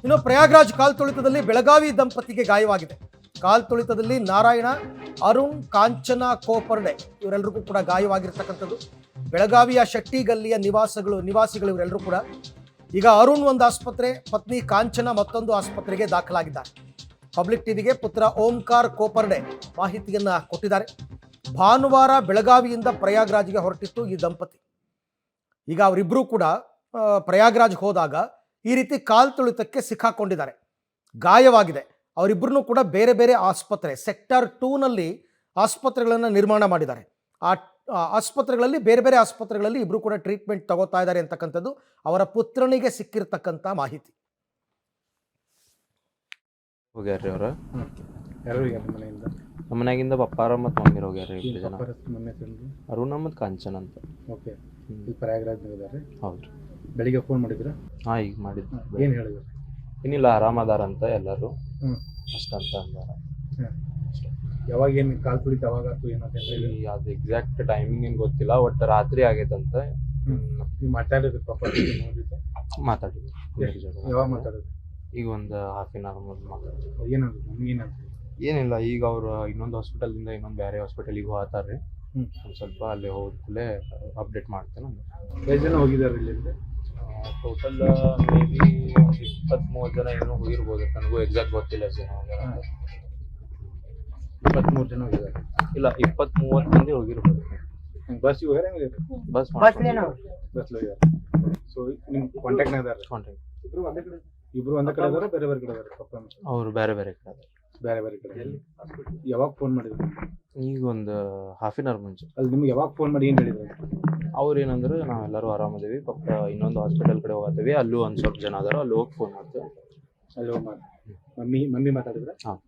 ಇನ್ನು ಪ್ರಯಾಗ್ರಾಜ್ ಕಾಲ್ತುಳಿತದಲ್ಲಿ ಬೆಳಗಾವಿ ದಂಪತಿಗೆ ಗಾಯವಾಗಿದೆ. ಕಾಲ್ತುಳಿತದಲ್ಲಿ ನಾರಾಯಣ, ಅರುಣ್, ಕಾಂಚನ ಕೋಪರ್ಡೆ ಇವರೆಲ್ಲರಿಗೂ ಕೂಡ ಗಾಯವಾಗಿರ್ತಕ್ಕಂಥದ್ದು. ಬೆಳಗಾವಿಯ ಶೆಟ್ಟಿಗಲ್ಲಿಯ ನಿವಾಸಿಗಳು ಇವರೆಲ್ಲರೂ ಕೂಡ. ಈಗ ಅರುಣ್ ಒಂದು ಆಸ್ಪತ್ರೆ, ಪತ್ನಿ ಕಾಂಚನ ಮತ್ತೊಂದು ಆಸ್ಪತ್ರೆಗೆ ದಾಖಲಾಗಿದ್ದಾರೆ. ಪಬ್ಲಿಕ್ ಟಿವಿಗೆ ಪುತ್ರ ಓಂಕಾರ್ ಕೋಪರ್ಡೆ ಮಾಹಿತಿಯನ್ನ ಕೊಟ್ಟಿದ್ದಾರೆ. ಭಾನುವಾರ ಬೆಳಗಾವಿಯಿಂದ ಪ್ರಯಾಗ್ರಾಜ್ಗೆ ಹೊರಟಿತ್ತು ಈ ದಂಪತಿ. ಈಗ ಅವರಿಬ್ಬರೂ ಕೂಡ ಪ್ರಯಾಗ್ರಾಜ್ಗೆ ಹೋದಾಗ ಈ ರೀತಿ ಕಾಲ್ತುಳಿತಕ್ಕೆ ಸಿಕ್ಕಾಕೊಂಡಿದ್ದಾರೆ, ಗಾಯವಾಗಿದೆ. ಅವರಿಬ್ಬರನ್ನು ಕೂಡ ಬೇರೆ ಬೇರೆ ಆಸ್ಪತ್ರೆ, ಸೆಕ್ಟರ್ 2ನಲ್ಲಿ ಆಸ್ಪತ್ರೆಗಳನ್ನು ನಿರ್ಮಾಣ ಮಾಡಿದ್ದಾರೆ. ಆ ಆಸ್ಪತ್ರೆಗಳಲ್ಲಿ ಬೇರೆ ಬೇರೆ ಆಸ್ಪತ್ರೆಗಳಲ್ಲಿ ಇಬ್ಬರು ಕೂಡ ಟ್ರೀಟ್ಮೆಂಟ್ ತಗೋತಾ ಇದ್ದಾರೆ ಅಂತಕ್ಕಂಥದ್ದು ಅವರ ಪುತ್ರನಿಗೆ ಸಿಕ್ಕಿರ್ತಕ್ಕಂಥ ಮಾಹಿತಿ. ಹೋಗ್ಯಾರ್ರಿ ಅವ್ರ ಯಾರು ಮನೆಯಿಂದ? ನಮ್ಮ ಮನೆಯಾಗಿಂದ ಪಪ್ಪಾರ ಮತ್ತು ಮಮ್ಮಿರು ಹೋಗ್ಯಾರ್ರಿ. ಇಬ್ಬರು ಜನ, ಅರುಣ ಮತ್ತು ಕಾಂಚನ್ ಅಂತ. ಓಕೆ, ಇಲ್ಲಿ ಪ್ರಯಾಗ್ರಾಜ್ ಇದ್ದಾರೆ. ಹೌದ್ರಿ. ಬೆಳಿಗ್ಗೆ ಫೋನ್ ಮಾಡಿದ್ರ? ಹಾಂ, ಈಗ ಮಾಡಿದ್ದು. ಏನು ಹೇಳಿದ್ರು? ಏನಿಲ್ಲ, ಆರಾಮದಾರ ಅಂತ ಎಲ್ಲರೂ ಅಷ್ಟಂತ ಅಂದಾರ. ಯಾವಾಗ ಏನು ಕಾಲ್ ತುಳಿತ ಯಾವಾಗ ಏನಂತ ಅದು ಎಕ್ಸಾಕ್ಟ್ ಟೈಮಿಂಗ್ ಏನು ಗೊತ್ತಿಲ್ಲ, ಒಟ್ಟು ರಾತ್ರಿ ಆಗೈತಂತ. ನೀವು ಮಾತಾಡಿದ್ರಿ ಪಾಪ? ಮಾತಾಡಿದ್ವಿ. ಯಾವಾಗ ಮಾತಾಡಿದ್ರಿ? ಈಗ ಒಂದು ಹಾಫ್ ಆನ್ ಅವರ್ ಮೊದಲು ಮಾತಾಡಿದ್ವಿ. ಏನಂದ್ರು? ನಮಗೇನಂತ? ಏನಿಲ್ಲ, ಈಗ ಅವರು ಇನ್ನೊಂದು ಹಾಸ್ಪಿಟಲ್ದಿಂದ ಇನ್ನೊಂದು ಬೇರೆ ಹಾಸ್ಪಿಟಲಿಗೆ ಹೋಗ್ತಾರೆ. ಒಂದು ಸ್ವಲ್ಪ ಅಲ್ಲಿ ಹೋದ್ಕೂಲೆ ಅಪ್ಡೇಟ್ ಮಾಡ್ತೇನೆ. ಎಷ್ಟು ಜನ ಹೋಗಿದ್ದಾರೆ ಇಲ್ಲಿಂದ? ಟೋಟಲ್ ಮೇ ಬಿ 20-30 ಜನ ಏನೋ ಹೋಗಿರ್ಬೋದು, ನನಗೂ ಎಕ್ಸಾಕ್ಟ್ ಗೊತ್ತಿಲ್ಲ ಎಷ್ಟು ಜನ ಹೋಗ್ಯಾರ. 23 ಜನ ಹೋಗಿದ್ದಾರೆ? ಇಲ್ಲ, 20-30 ಮಂದಿ ಹೋಗಿರ್ಬೋದು. ಬಸ್ ಹೋಗ್ಯಾರ? ಬಸ್ ಹೋಗ್ಯಾರ. ಸೊ ನಿಮ್ಮ ಕಾಂಟ್ಯಾಕ್ಟ್ನಾಗ ಇದ್ದಾರೆ? ಕಾಂಟ್ಯಾಕ್ಟ್ ಇಬ್ರು ಒಂದೇ ಕಡೆ ಇದಾರೆ, ಬೇರೆ ಬೇರೆ ಕಡೆ ಇದಾರೆ? ಪಪ್ಪ ಅವರು ಬೇರೆ ಬೇರೆ ಕಡೆ. ಬೇರೆ ಬೇರೆ ಕಡೆ. ಎಲ್ಲಿ? ಯಾವಾಗ ಫೋನ್ ಮಾಡಿದ್ರು? ಈಗ ಒಂದು ಹಾಫ್ ಆನ್ ಅವರ್ ಮುಂಚೆ. ಅಲ್ಲಿ ನಿಮ್ಗೆ ಯಾವಾಗ ಫೋನ್ ಮಾಡಿ ಏನು ಹೇಳಿದ್ರು? ಅವ್ರು ಏನಂದ್ರೆ, ನಾವೆಲ್ಲರೂ ಆರಾಮದೇವಿ, ಪಪ್ಪ ಇನ್ನೊಂದು ಹಾಸ್ಪಿಟಲ್ ಕಡೆ ಹೋಗತ್ತೀವಿ, ಅಲ್ಲೂ ಒಂದು ಸ್ವಲ್ಪ ಜನ ಅದಾರ, ಅಲ್ಲಿ ಹೋಗಿ ಫೋನ್ ಮಾಡ್ತೇವೆ. ಅಲ್ಲಿ ಹೋಗಿ ಮಾಡಿ ಮಮ್ಮಿ ಮಾತಾಡಿದ್ರೆ? ಹಾಂ.